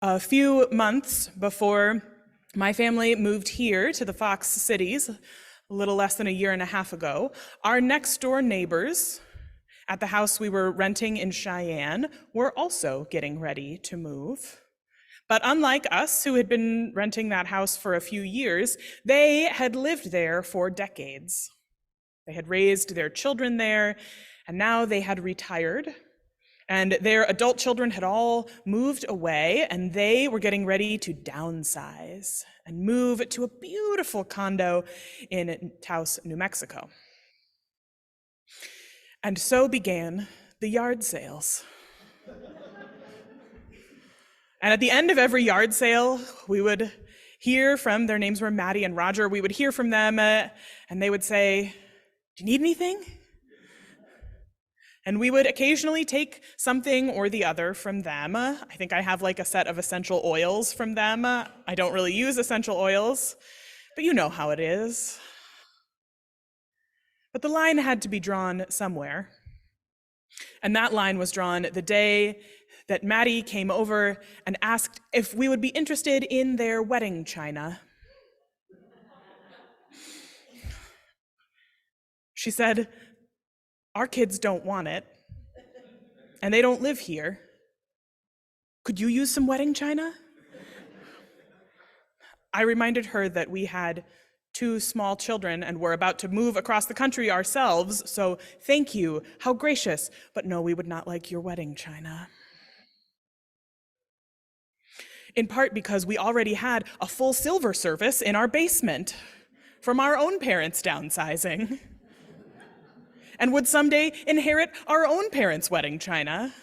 A few months before my family moved here to the Fox Cities, a little less than a year and a half ago, our next door neighbors at the house we were renting in Cheyenne were also getting ready to move. But unlike us, who had been renting that house for a few years, they had lived there for decades. They had raised their children there, and now they had retired. And their adult children had all moved away, and they were getting ready to downsize and move to a beautiful condo in Taos, New Mexico. And so began the yard sales. And at the end of every yard sale, we would hear from, their names were Maddie and Roger, we would hear from them, and they would say, "Do you need anything?" And we would occasionally take something or the other from them. I think I have like a set of essential oils from them. I don't really use essential oils, but you know how it is. But the line had to be drawn somewhere. And that line was drawn the day that Maddie came over and asked if we would be interested in their wedding china. She said, "Our kids don't want it, and they don't live here. Could you use some wedding china?" I reminded her that we had 2 small children and were about to move across the country ourselves, so thank you, how gracious, but no, we would not like your wedding china. In part because we already had a full silver service in our basement from our own parents downsizing, and would someday inherit our own parents' wedding china.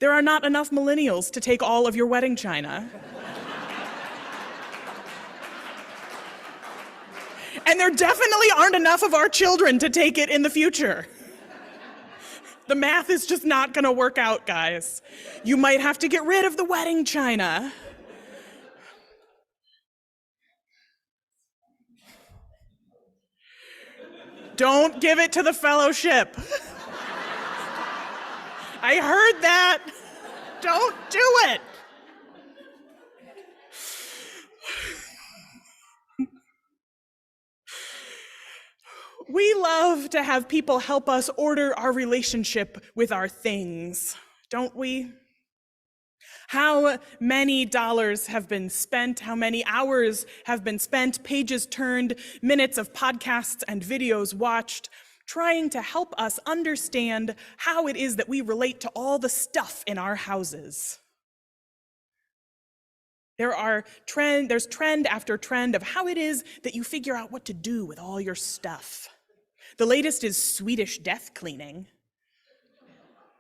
There are not enough millennials to take all of your wedding china. And there definitely aren't enough of our children to take it in the future. The math is just not gonna work out, guys. You might have to get rid of the wedding china. Don't give it to the fellowship. I heard that. Don't do it. We love to have people help us order our relationship with our things, don't we? How many dollars have been spent, how many hours have been spent, pages turned, minutes of podcasts and videos watched, trying to help us understand how it is that we relate to all the stuff in our houses. There's trend after trend of how it is that you figure out what to do with all your stuff. The latest is Swedish death cleaning.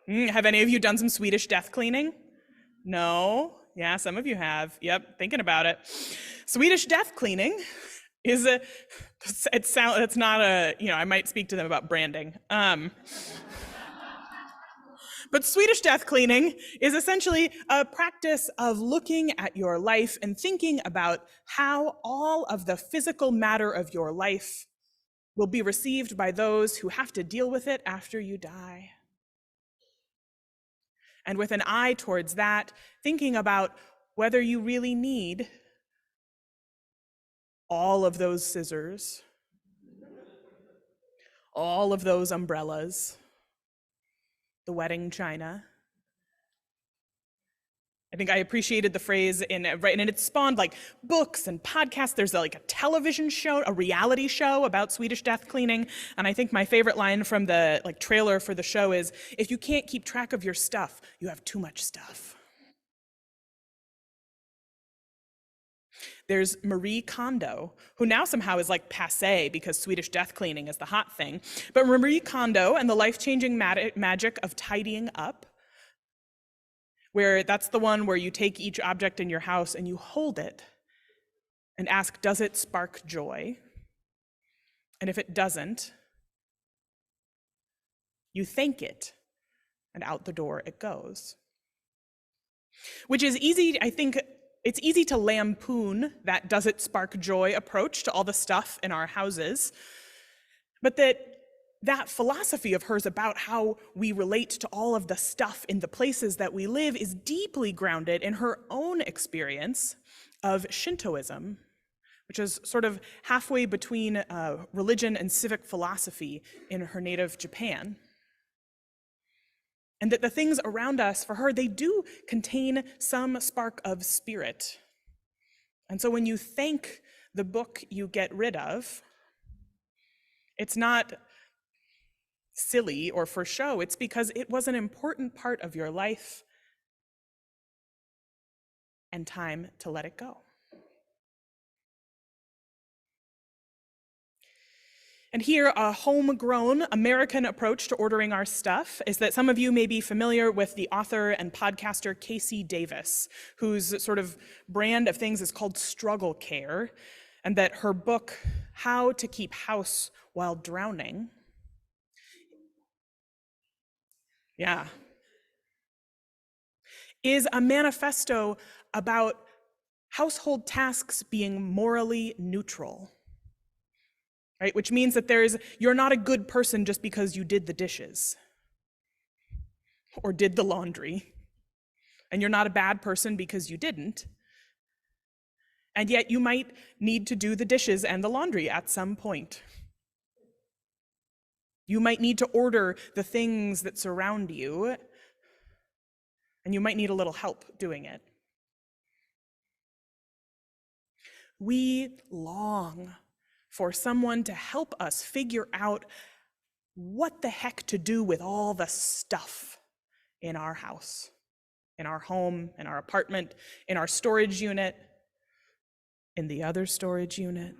Have any of you done some Swedish death cleaning? No? Yeah, some of you have. Yep, thinking about it. Swedish death cleaning is it's not a, I might speak to them about branding. But Swedish death cleaning is essentially a practice of looking at your life and thinking about how all of the physical matter of your life will be received by those who have to deal with it after you die. And with an eye towards that, thinking about whether you really need all of those scissors, all of those umbrellas, the wedding china. I think I appreciated the phrase and it spawned like books and podcasts. There's like a television show, a reality show about Swedish death cleaning. And I think my favorite line from the trailer for the show is, "If you can't keep track of your stuff, you have too much stuff." There's Marie Kondo, who now somehow is like passé because Swedish death cleaning is the hot thing. But Marie Kondo and the life-changing magic of tidying up, where that's the one where you take each object in your house and you hold it and ask, does it spark joy? And if it doesn't, you thank it, and out the door it goes. Which is easy, I think, it's easy to lampoon that does it spark joy approach to all the stuff in our houses, but that that philosophy of hers about how we relate to all of the stuff in the places that we live is deeply grounded in her own experience of Shintoism, which is sort of halfway between religion and civic philosophy in her native Japan. And that the things around us, for her, they do contain some spark of spirit. And so when you thank the book you get rid of, it's not silly or for show, it's because it was an important part of your life and time to let it go. And here, a homegrown American approach to ordering our stuff is that some of you may be familiar with the author and podcaster Casey Davis, whose sort of brand of things is called struggle care, and that her book, How to Keep House While Drowning, is a manifesto about household tasks being morally neutral. Right? Which means that you're not a good person just because you did the dishes or did the laundry. And you're not a bad person because you didn't. And yet you might need to do the dishes and the laundry at some point. You might need to order the things that surround you, and you might need a little help doing it. We long for someone to help us figure out what the heck to do with all the stuff in our house, in our home, in our apartment, in our storage unit, in the other storage unit.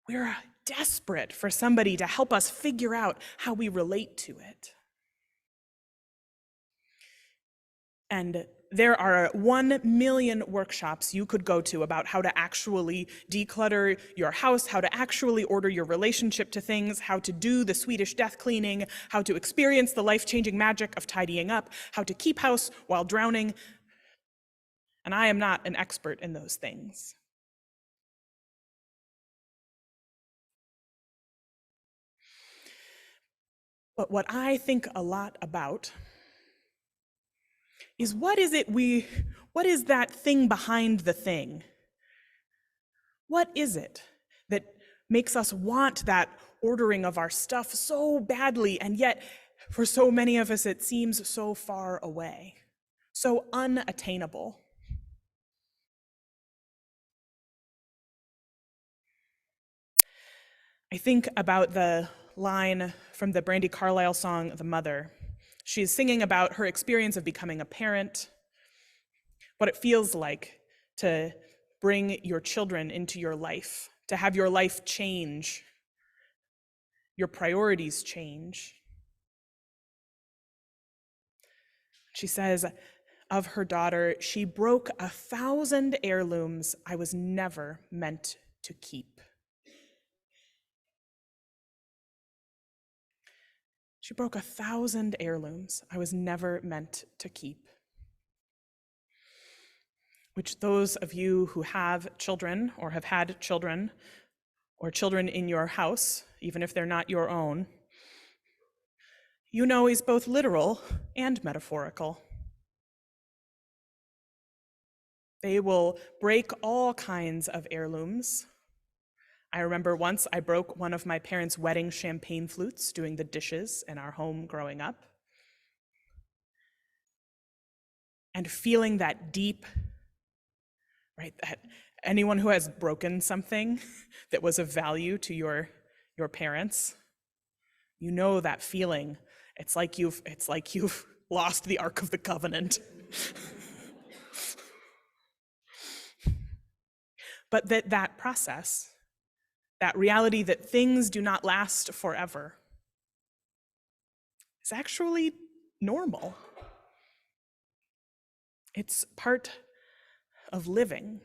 We're desperate for somebody to help us figure out how we relate to it. And there are 1 million workshops you could go to about how to actually declutter your house, how to actually order your relationship to things, how to do the Swedish death cleaning, how to experience the life-changing magic of tidying up, how to keep house while drowning. And I am not an expert in those things. But what I think a lot about is what is that thing behind the thing? What is it that makes us want that ordering of our stuff so badly, and yet for so many of us it seems so far away, so unattainable? I think about the line from the Brandi Carlile song, The Mother. She's singing about her experience of becoming a parent, what it feels like to bring your children into your life, to have your life change, your priorities change. She says of her daughter, she broke 1,000 heirlooms I was never meant to keep. She broke 1,000 heirlooms I was never meant to keep. Which those of you who have children or have had children or children in your house, even if they're not your own, you know is both literal and metaphorical. They will break all kinds of heirlooms. I remember once I broke one of my parents' wedding champagne flutes doing the dishes in our home growing up. And feeling that deep, right, that anyone who has broken something that was of value to your parents, you know that feeling. It's like you've lost the Ark of the Covenant. But that process, that reality that things do not last forever, is actually normal. It's part of living.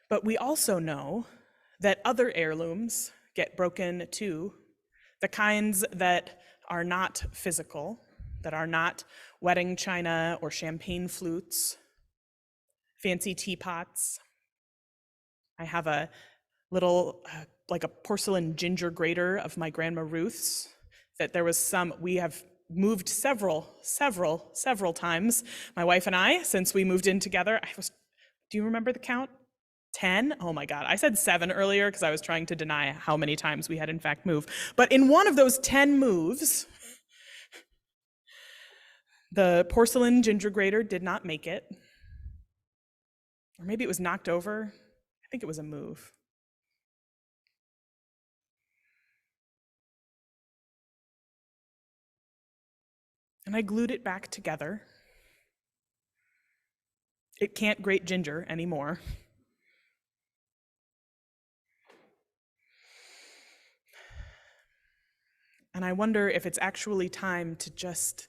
But we also know that other heirlooms get broken too, the kinds that are not physical, that are not wedding china or champagne flutes, fancy teapots. I have a little, like a porcelain ginger grater of my Grandma Ruth's that there was some, we have moved several times, my wife and I, since we moved in together. Do you remember the count? 10? Oh my God, I said 7 earlier because I was trying to deny how many times we had in fact moved. But in one of those 10 moves, the porcelain ginger grater did not make it. Or maybe it was knocked over. I think it was a move. And I glued it back together. It can't grate ginger anymore. And I wonder if it's actually time to just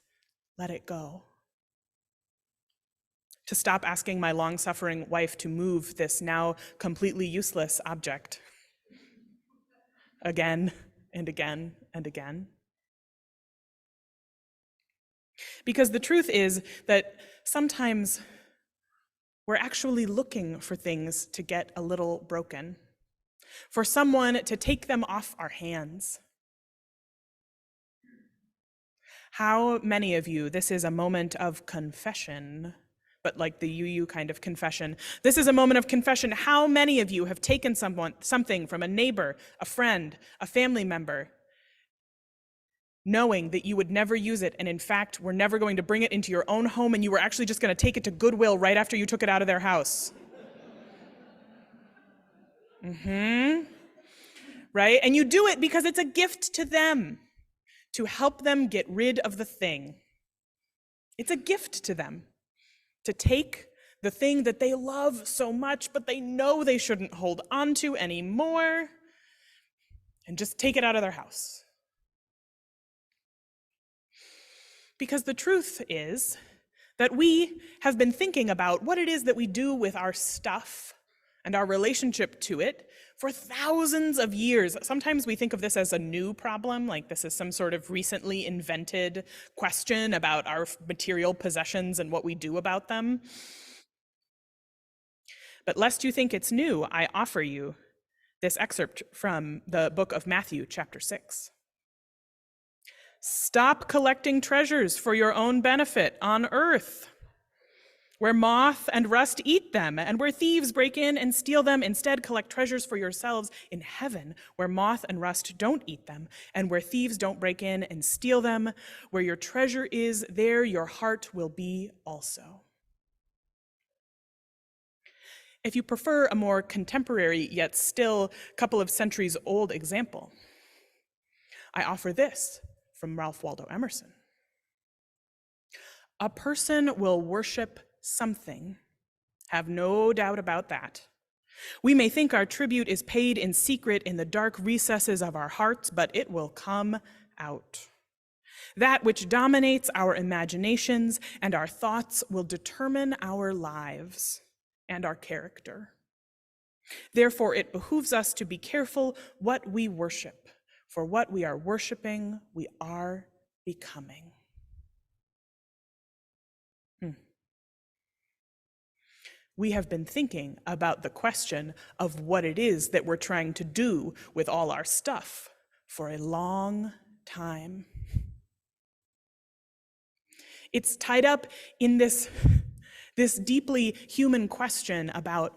let it go. To stop asking my long-suffering wife to move this now completely useless object again and again and again. Because the truth is that sometimes we're actually looking for things to get a little broken, for someone to take them off our hands. How many of you, this is a moment of confession, but like the you kind of confession. This is a moment of confession. How many of you have taken something from a neighbor, a friend, a family member, knowing that you would never use it, and in fact, were never going to bring it into your own home, and you were actually just going to take it to Goodwill right after you took it out of their house? Right? And you do it because it's a gift to them, to help them get rid of the thing. It's a gift to them to take the thing that they love so much, but they know they shouldn't hold on to anymore, and just take it out of their house. Because the truth is that we have been thinking about what it is that we do with our stuff and our relationship to it for thousands of years. Sometimes we think of this as a new problem, like this is some sort of recently invented question about our material possessions and what we do about them. But lest you think it's new, I offer you this excerpt from the book of Matthew, chapter 6. Stop collecting treasures for your own benefit on earth, where moth and rust eat them, and where thieves break in and steal them. Instead, collect treasures for yourselves in heaven, where moth and rust don't eat them, and where thieves don't break in and steal them. Where your treasure is, there your heart will be also. If you prefer a more contemporary, yet still a couple of centuries old example, I offer this from Ralph Waldo Emerson. A person will worship something, have no doubt about that. We may think our tribute is paid in secret in the dark recesses of our hearts, but it will come out. That which dominates our imaginations and our thoughts will determine our lives and our character. Therefore, it behooves us to be careful what we worship, for what we are worshiping, we are becoming. We have been thinking about the question of what it is that we're trying to do with all our stuff for a long time. It's tied up in this deeply human question about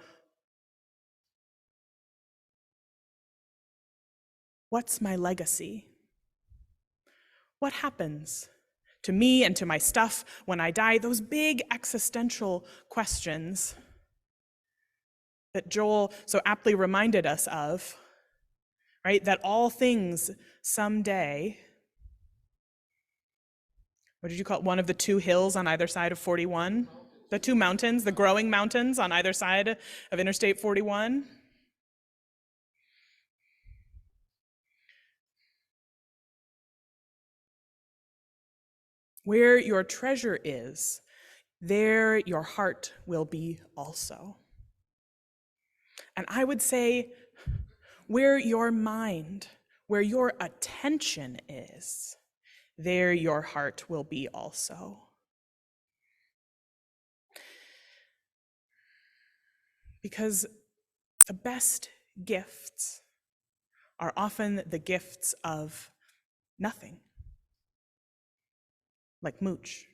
what's my legacy? What happens to me and to my stuff when I die? Those big existential questions that Joel so aptly reminded us of, right? That all things someday, what did you call it? One of the two hills on either side of 41? The two mountains, the growing mountains on either side of Interstate 41? Where your treasure is, there your heart will be also. And I would say, where your mind, where your attention is, there your heart will be also. Because the best gifts are often the gifts of nothing, like mooch.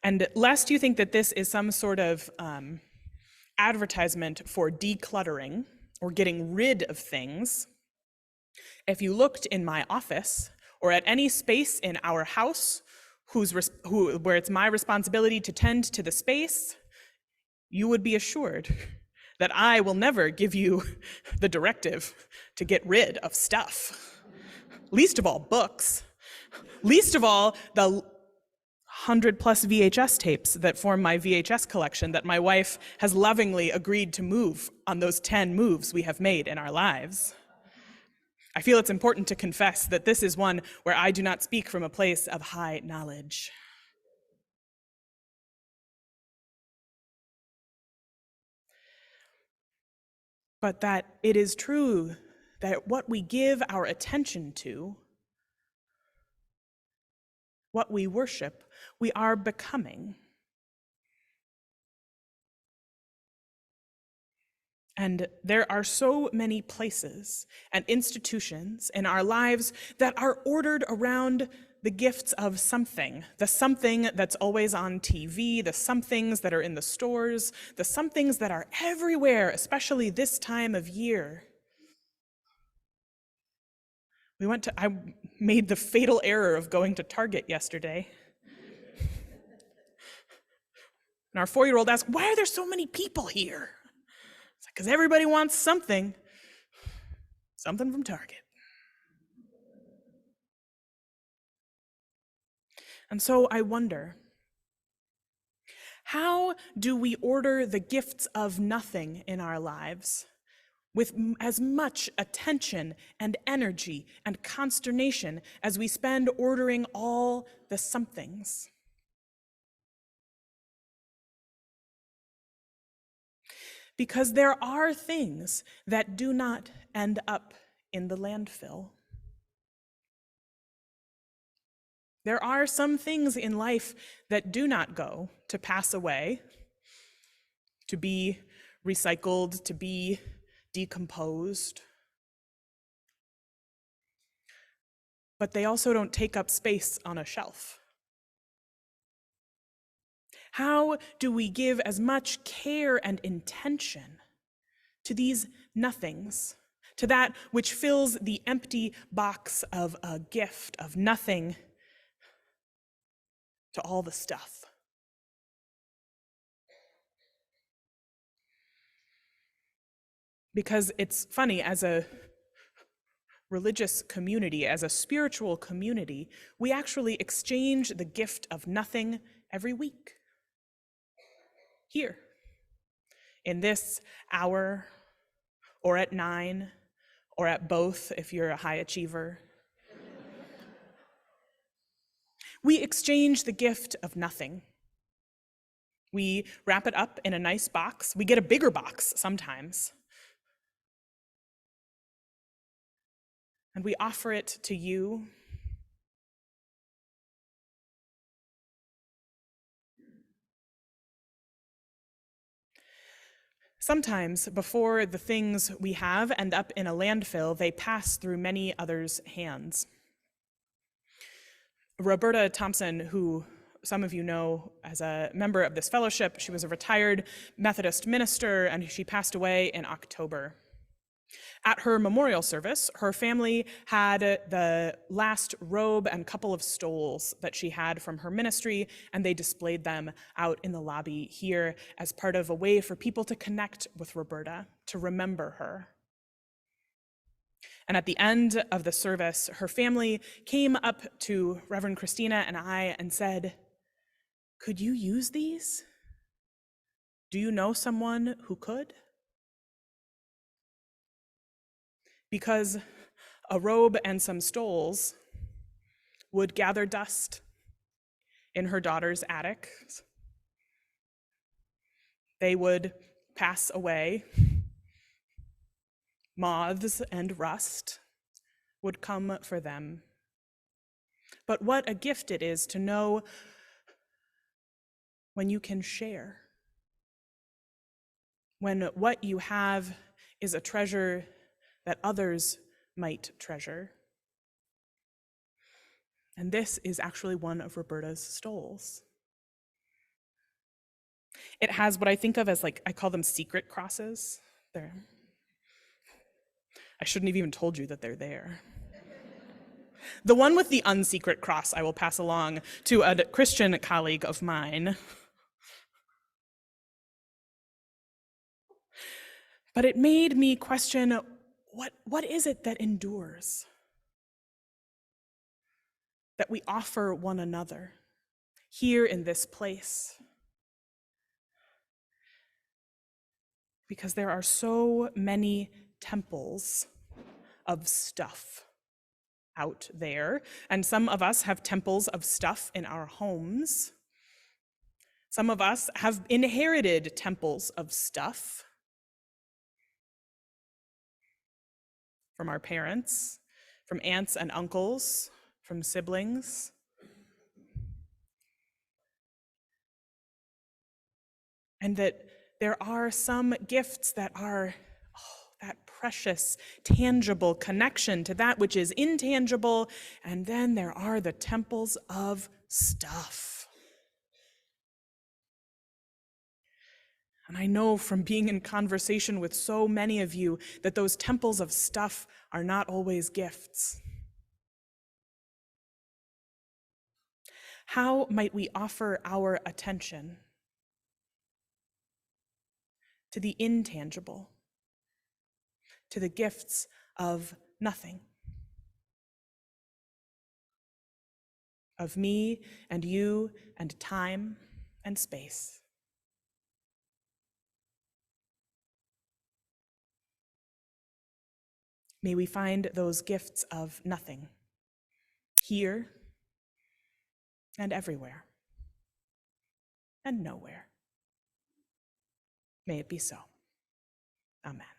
And lest you think that this is some sort of advertisement for decluttering or getting rid of things, if you looked in my office or at any space in our house where it's my responsibility to tend to the space, you would be assured that I will never give you the directive to get rid of stuff. Least of all books. Least of all the 100+ VHS tapes that form my VHS collection that my wife has lovingly agreed to move on those 10 moves we have made in our lives. I feel it's important to confess that this is one where I do not speak from a place of high knowledge. But that it is true that what we give our attention to, what we worship, we are becoming. And there are so many places and institutions in our lives that are ordered around the gifts of something, the something that's always on TV, the somethings that are in the stores, the somethings that are everywhere, especially this time of year. I made the fatal error of going to Target yesterday. And our 4-year-old asked, "Why are there so many people here?" It's like, because everybody wants something from Target. And so I wonder, how do we order the gifts of nothing in our lives with as much attention and energy and consternation as we spend ordering all the somethings? Because there are things that do not end up in the landfill. There are some things in life that do not go to pass away, to be recycled, to be decomposed. But they also don't take up space on a shelf. How do we give as much care and intention to these nothings, to that which fills the empty box of a gift of nothing, to all the stuff? Because it's funny, as a religious community, as a spiritual community, we actually exchange the gift of nothing every week. Here, in this hour, or at 9, or at both if you're a high achiever. We exchange the gift of nothing. We wrap it up in a nice box. We get a bigger box sometimes. And we offer it to you. Sometimes, before the things we have end up in a landfill, they pass through many others' hands. Roberta Thompson, who some of you know as a member of this fellowship, she was a retired Methodist minister, and she passed away in October. At her memorial service, her family had the last robe and couple of stoles that she had from her ministry, and they displayed them out in the lobby here as part of a way for people to connect with Roberta, to remember her. And at the end of the service, her family came up to Reverend Christina and I and said, "Could you use these? Do you know someone who could?" Because a robe and some stoles would gather dust in her daughter's attic. They would pass away, moths and rust, would come for them. But what a gift it is to know when you can share, when what you have is a treasure that others might treasure. And this is actually one of Roberta's stoles. It has what I think of as, like, I call them secret crosses. I shouldn't have even told you that they're there. The one with the unsecret cross I will pass along to a Christian colleague of mine. But it made me question, what is it that endures? That we offer one another here in this place? Because there are so many temples of stuff out there, and some of us have temples of stuff in our homes. Some of us have inherited temples of stuff from our parents, from aunts and uncles, from siblings. And that there are some gifts that are that precious, tangible connection to that which is intangible, and then there are the temples of stuff. And I know from being in conversation with so many of you that those temples of stuff are not always gifts. How might we offer our attention to the intangible, to the gifts of nothing, of me and you and time and space? May we find those gifts of nothing here and everywhere and nowhere. May it be so. Amen.